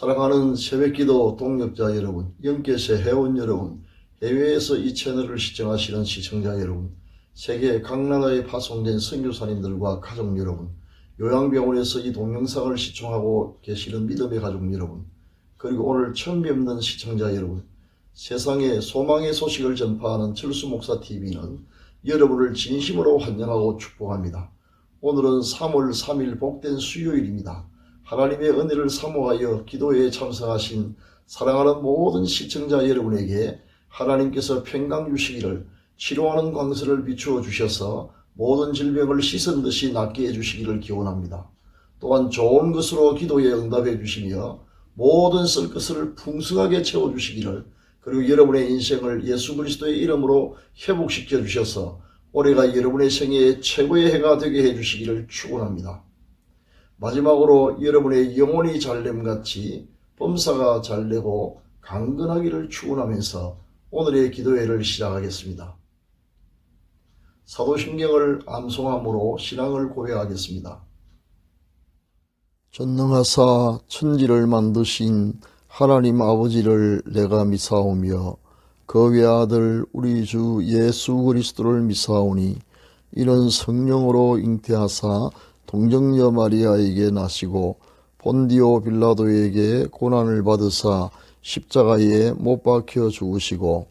사랑하는 새벽기도 동역자 여러분, 영계세 회원 여러분, 해외에서 이 채널을 시청하시는 시청자 여러분, 세계 각 나라에 파송된 선교사님들과 가족 여러분, 요양병원에서 이 동영상을 시청하고 계시는 믿음의 가족 여러분, 그리고 오늘 처음 뵙는 시청자 여러분, 세상에 소망의 소식을 전파하는 철수목사TV는 여러분을 진심으로 환영하고 축복합니다. 오늘은 3월 3일 복된 수요일입니다. 하나님의 은혜를 사모하여 기도회에 참석하신 사랑하는 모든 시청자 여러분에게 하나님께서 평강 주시기를, 치료하는 광선을 비추어 주셔서 모든 질병을 씻은 듯이 낫게 해주시기를 기원합니다. 또한 좋은 것으로 기도에 응답해 주시며 모든 쓸 것을 풍성하게 채워주시기를, 그리고 여러분의 인생을 예수 그리스도의 이름으로 회복시켜 주셔서 올해가 여러분의 생애의 최고의 해가 되게 해주시기를 축원합니다. 마지막으로 여러분의 영혼이 잘됨같이 범사가 잘되고 강건하기를 축원하면서 오늘의 기도회를 시작하겠습니다. 사도신경을 암송함으로 신앙을 고백하겠습니다. 전능하사 천지를 만드신 하나님 아버지를 내가 믿사오며 그 외아들 우리 주 예수 그리스도를 믿사오니 이는 성령으로 잉태하사 동정녀 마리아에게 나시고 본디오 빌라도에게 고난을 받으사 십자가에 못 박혀 죽으시고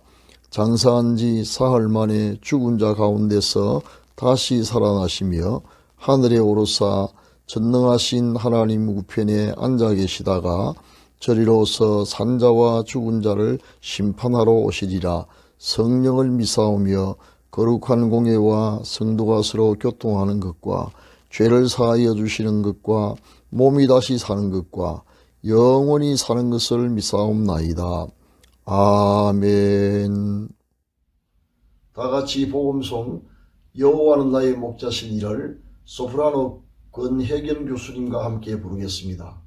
장사한 지 사흘 만에 죽은 자 가운데서 다시 살아나시며 하늘에 오르사 전능하신 하나님 우편에 앉아 계시다가 저리로서 산자와 죽은 자를 심판하러 오시리라. 성령을 믿사오며 거룩한 공예와 성도가 서로 교통하는 것과 죄를 사하여 주시는 것과 몸이 다시 사는 것과 영원히 사는 것을 믿사옵나이다. 아멘. 다같이 복음송 여호와는 나의 목자시니를 소프라노 권혜경 교수님과 함께 부르겠습니다.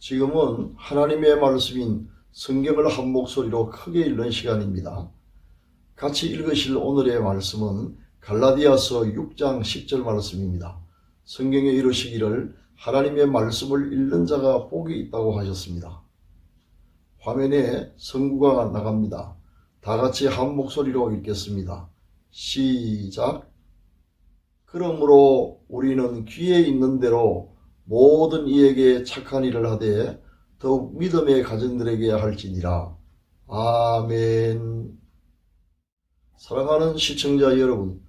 지금은 하나님의 말씀인 성경을 한 목소리로 크게 읽는 시간입니다. 같이 읽으실 오늘의 말씀은 갈라디아서 6장 10절 말씀입니다. 성경에 이르시기를 하나님의 말씀을 읽는 자가 복이 있다고 하셨습니다. 화면에 성구가 나갑니다. 다 같이 한 목소리로 읽겠습니다. 시작. 그러므로 우리는 귀에 있는 대로 모든 이에게 착한 일을 하되 더욱 믿음의 가정들에게 할지니라. 아멘. 사랑하는 시청자 여러분,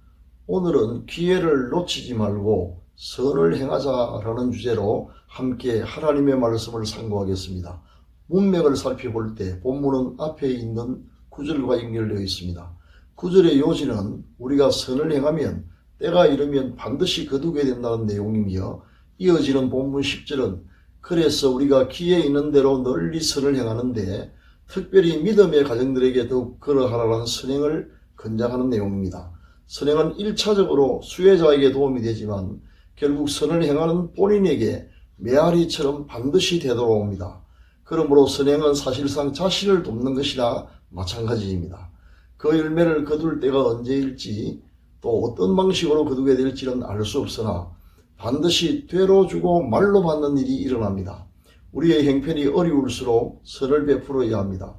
오늘은 기회를 놓치지 말고 선을 행하자라는 주제로 함께 하나님의 말씀을 상고하겠습니다. 문맥을 살펴볼 때 본문은 앞에 있는 구절과 연결되어 있습니다. 구절의 요지는 우리가 선을 행하면 때가 이르면 반드시 거두게 된다는 내용이며, 이어지는 본문 10절은 그래서 우리가 기회 있는 대로 널리 선을 행하는데 특별히 믿음의 가정들에게 더욱 그러하라는 선행을 권장하는 내용입니다. 선행은 1차적으로 수혜자에게 도움이 되지만 결국 선을 행하는 본인에게 메아리처럼 반드시 되돌아옵니다. 그러므로 선행은 사실상 자신을 돕는 것이나 마찬가지입니다. 그 열매를 거둘 때가 언제일지 또 어떤 방식으로 거두게 될지는 알 수 없으나 반드시 되로 주고 말로 받는 일이 일어납니다. 우리의 형편이 어려울수록 선을 베풀어야 합니다.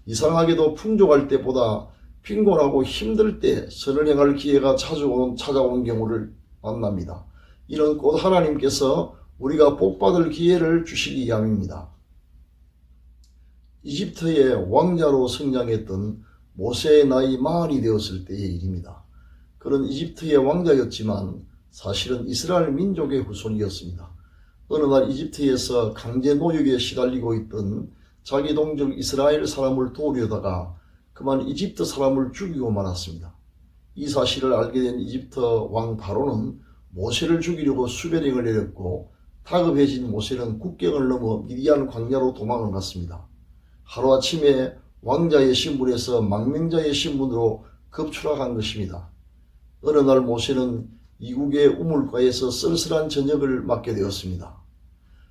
이상하게도 풍족할 때보다 빈곤하고 힘들 때 선을 행할 기회가 찾아오는 경우를 만납니다. 이는 곧 하나님께서 우리가 복받을 기회를 주시기 위함입니다. 이집트의 왕자로 성장했던 모세의 나이 40이 되었을 때의 일입니다. 그는 이집트의 왕자였지만 사실은 이스라엘 민족의 후손이었습니다. 어느 날 이집트에서 강제 노역에 시달리고 있던 자기 동족 이스라엘 사람을 도우려다가 그만 이집트 사람을 죽이고 말았습니다. 이 사실을 알게 된 이집트 왕 바로는 모세를 죽이려고 수배령을 내렸고, 다급해진 모세는 국경을 넘어 미디안 광야로 도망을 갔습니다. 하루아침에 왕자의 신분에서 망명자의 신분으로 급추락한 것입니다. 어느 날 모세는 이국의 우물가에서 쓸쓸한 저녁을 맞게 되었습니다.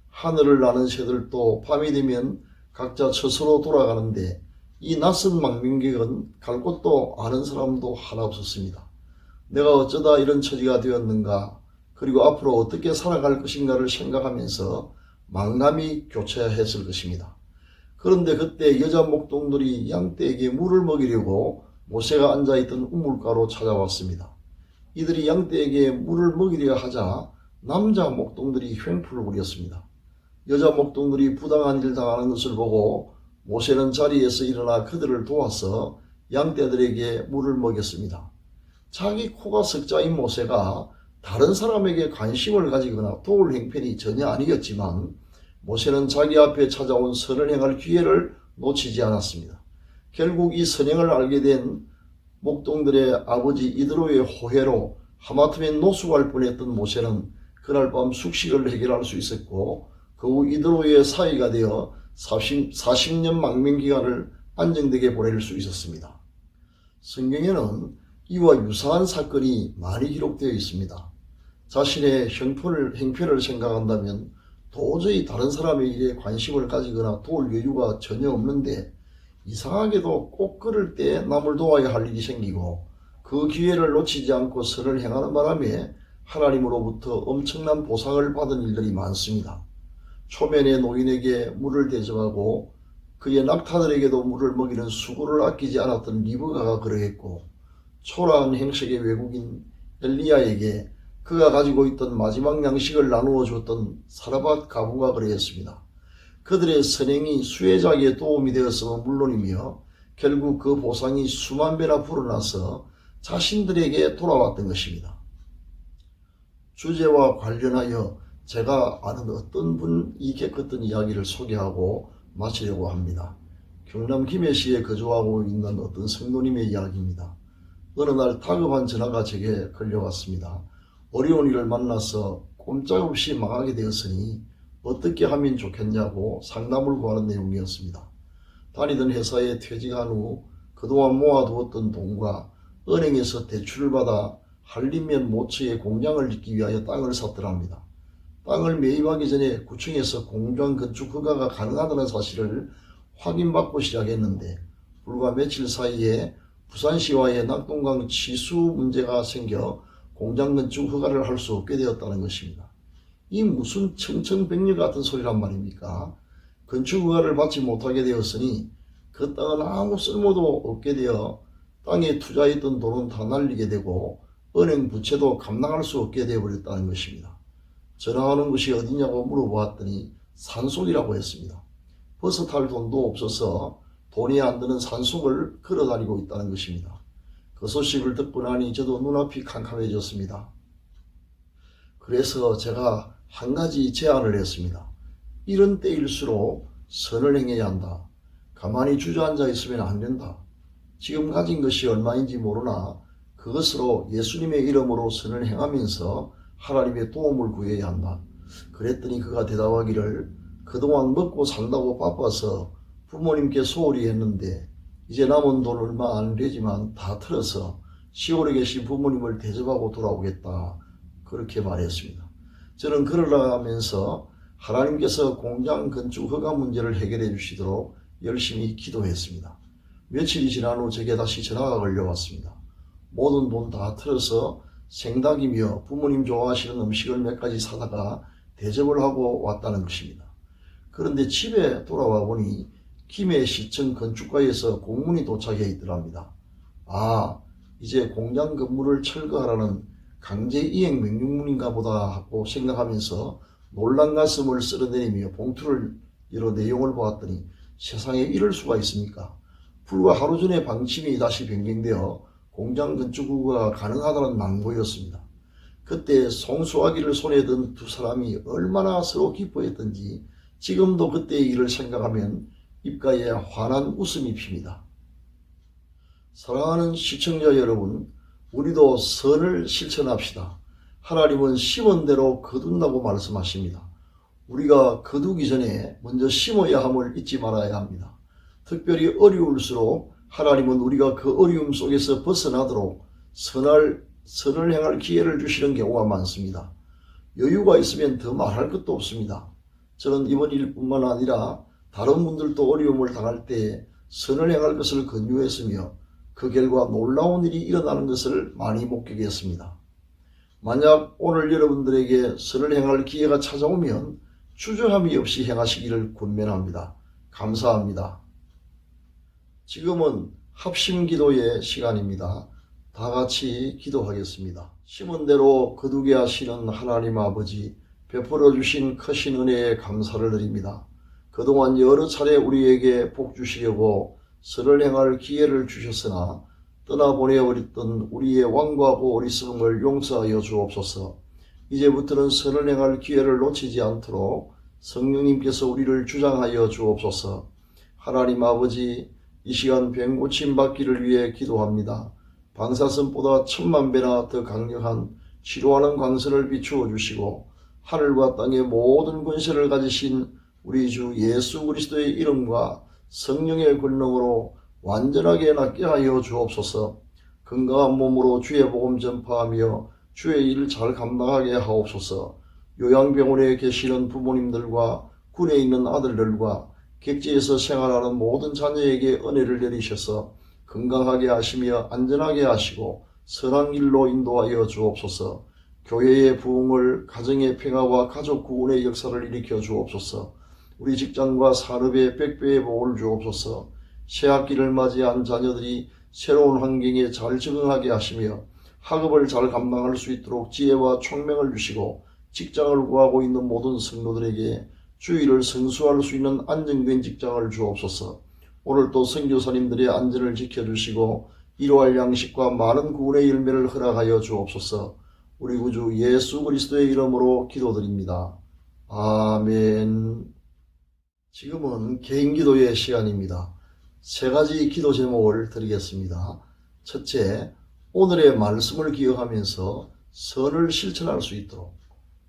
하늘을 나는 새들도 밤이 되면 각자 처소로 돌아가는데 이 낯선 망명객은 갈 곳도 아는 사람도 하나 없었습니다. 내가 어쩌다 이런 처지가 되었는가, 그리고 앞으로 어떻게 살아갈 것인가를 생각하면서 망남이 교차야 했을 것입니다. 그런데 그때 여자 목동들이 양떼에게 물을 먹이려고 모세가 앉아있던 우물가로 찾아왔습니다. 이들이 양떼에게 물을 먹이려 하자 남자 목동들이 횡포를 부렸습니다. 여자 목동들이 부당한 일 당하는 것을 보고 모세는 자리에서 일어나 그들을 도와서 양떼들에게 물을 먹였습니다. 자기 코가 석자인 모세가 다른 사람에게 관심을 가지거나 도울 형편이 전혀 아니었지만 모세는 자기 앞에 찾아온 선을 행할 기회를 놓치지 않았습니다. 결국 이 선행을 알게 된 목동들의 아버지 이드로의 호해로 하마터면 노숙할 뻔했던 모세는 그날 밤 숙식을 해결할 수 있었고, 그 후 이드로의 사이가 되어 40년 망명기간을 안정되게 보낼 수 있었습니다. 성경에는 이와 유사한 사건이 많이 기록되어 있습니다. 자신의 형편을 생각한다면 도저히 다른 사람의 일에 관심을 가지거나 도울 여유가 전혀 없는데, 이상하게도 꼭 그럴 때 남을 도와야 할 일이 생기고 그 기회를 놓치지 않고 선을 행하는 바람에 하나님으로부터 엄청난 보상을 받은 일들이 많습니다. 초면의 노인에게 물을 대접하고 그의 낙타들에게도 물을 먹이는 수고를 아끼지 않았던 리브가가 그러했고, 초라한 행색의 외국인 엘리야에게 그가 가지고 있던 마지막 양식을 나누어 줬던 사라밧 가부가 그러했습니다. 그들의 선행이 수혜자에게 도움이 되었음은 물론이며 결국 그 보상이 수만 배나 불어나서 자신들에게 돌아왔던 것입니다. 주제와 관련하여 제가 아는 어떤 분이 겪었던 이야기를 소개하고 마치려고 합니다. 경남 김해시에 거주하고 있는 어떤 성도님의 이야기입니다. 어느 날 다급한 전화가 제게 걸려왔습니다. 어려운 일을 만나서 꼼짝없이 망하게 되었으니 어떻게 하면 좋겠냐고 상담을 구하는 내용이었습니다. 다니던 회사에 퇴직한 후 그동안 모아두었던 돈과 은행에서 대출을 받아 한림면 모처에 공장을 짓기 위하여 땅을 샀더랍니다. 땅을 매입하기 전에 구청에서 공장 건축 허가가 가능하다는 사실을 확인받고 시작했는데 불과 며칠 사이에 부산시와의 낙동강 치수 문제가 생겨 공장 건축 허가를 할 수 없게 되었다는 것입니다. 이 무슨 청천벽력 같은 소리란 말입니까? 건축 허가를 받지 못하게 되었으니 그 땅은 아무 쓸모도 없게 되어 땅에 투자했던 돈은 다 날리게 되고 은행 부채도 감당할 수 없게 되어버렸다는 것입니다. 전화하는 곳이 어디냐고 물어보았더니 산속이라고 했습니다. 버스 탈 돈도 없어서 돈이 안 드는 산속을 걸어다니고 있다는 것입니다. 그 소식을 듣고 나니 저도 눈앞이 캄캄해졌습니다. 그래서 제가 한 가지 제안을 했습니다. 이런 때일수록 선을 행해야 한다. 가만히 주저앉아 있으면 안 된다. 지금 가진 것이 얼마인지 모르나 그것으로 예수님의 이름으로 선을 행하면서 하나님의 도움을 구해야 한다. 그랬더니 그가 대답하기를 그동안 먹고 산다고 바빠서 부모님께 소홀히 했는데 이제 남은 돈 얼마 안 되지만 다 털어서 시골에 계신 부모님을 대접하고 돌아오겠다. 그렇게 말했습니다. 저는 그러라면서 하나님께서 공장 건축 허가 문제를 해결해 주시도록 열심히 기도했습니다. 며칠이 지난 후 제게 다시 전화가 걸려왔습니다. 모든 돈 다 털어서 생닭이며 부모님 좋아하시는 음식을 몇 가지 사다가 대접을 하고 왔다는 것입니다. 그런데 집에 돌아와 보니 김해시청 건축과에서 공문이 도착해 있더랍니다. 아, 이제 공장 건물을 철거하라는 강제이행 명령문인가 보다 하고 생각하면서 놀란 가슴을 쓸어내리며 봉투를 열어 내용을 보았더니 세상에 이럴 수가 있습니까? 불과 하루 전에 방침이 다시 변경되어 공장 건축 허가가 가능하다는 낭보였습니다. 그때 송수아기를 손에 든 두 사람이 얼마나 서로 기뻐했던지 지금도 그때의 일을 생각하면 입가에 환한 웃음이 핍니다. 사랑하는 시청자 여러분, 우리도 선을 실천합시다. 하나님은 심은 대로 거둔다고 말씀하십니다. 우리가 거두기 전에 먼저 심어야 함을 잊지 말아야 합니다. 특별히 어려울수록 하나님은 우리가 그 어려움 속에서 벗어나도록 선을 행할 기회를 주시는 경우가 많습니다. 여유가 있으면 더 말할 것도 없습니다. 저는 이번 일뿐만 아니라 다른 분들도 어려움을 당할 때 선을 행할 것을 권유했으며 그 결과 놀라운 일이 일어나는 것을 많이 목격했습니다. 만약 오늘 여러분들에게 선을 행할 기회가 찾아오면 주저함이 없이 행하시기를 권면합니다. 감사합니다. 지금은 합심기도의 시간입니다. 다 같이 기도하겠습니다. 심은 대로 거두게 하시는 하나님 아버지, 베풀어 주신 크신 은혜에 감사를 드립니다. 그동안 여러 차례 우리에게 복 주시려고 선을 행할 기회를 주셨으나 떠나보내버렸던 우리의 완고하고 어리석음을 용서하여 주옵소서. 이제부터는 선을 행할 기회를 놓치지 않도록 성령님께서 우리를 주장하여 주옵소서. 하나님 아버지, 이 시간 병 고침 받기를 위해 기도합니다. 방사선보다 10,000배나 더 강력한 치료하는 광선을 비추어 주시고 하늘과 땅의 모든 권세를 가지신 우리 주 예수 그리스도의 이름과 성령의 권능으로 완전하게 낫게 하여 주옵소서. 건강한 몸으로 주의 복음 전파하며 주의 일 잘 감당하게 하옵소서. 요양병원에 계시는 부모님들과 군에 있는 아들들과 객지에서 생활하는 모든 자녀에게 은혜를 내리셔서 건강하게 하시며 안전하게 하시고 선한 길로 인도하여 주옵소서. 교회의 부흥을, 가정의 평화와 가족 구원의 역사를 일으켜 주옵소서. 우리 직장과 산업에 100배의 복을 주옵소서. 새학기를 맞이한 자녀들이 새로운 환경에 잘 적응하게 하시며 학업을 잘 감당할 수 있도록 지혜와 총명을 주시고 직장을 구하고 있는 모든 성도들에게 주의를 성수할 수 있는 안정된 직장을 주옵소서. 오늘도 선교사님들의 안전을 지켜주시고 이루할 양식과 많은 구원의 열매를 허락하여 주옵소서. 우리 구주 예수 그리스도의 이름으로 기도드립니다. 아멘. 지금은 개인기도의 시간입니다. 세 가지 기도 제목을 드리겠습니다. 첫째, 오늘의 말씀을 기억하면서 선을 실천할 수 있도록.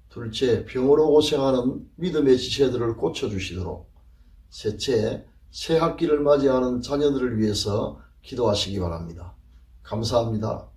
둘째, 병으로 고생하는 믿음의 지체들을 고쳐주시도록. 셋째, 새 학기를 맞이하는 자녀들을 위해서 기도하시기 바랍니다. 감사합니다.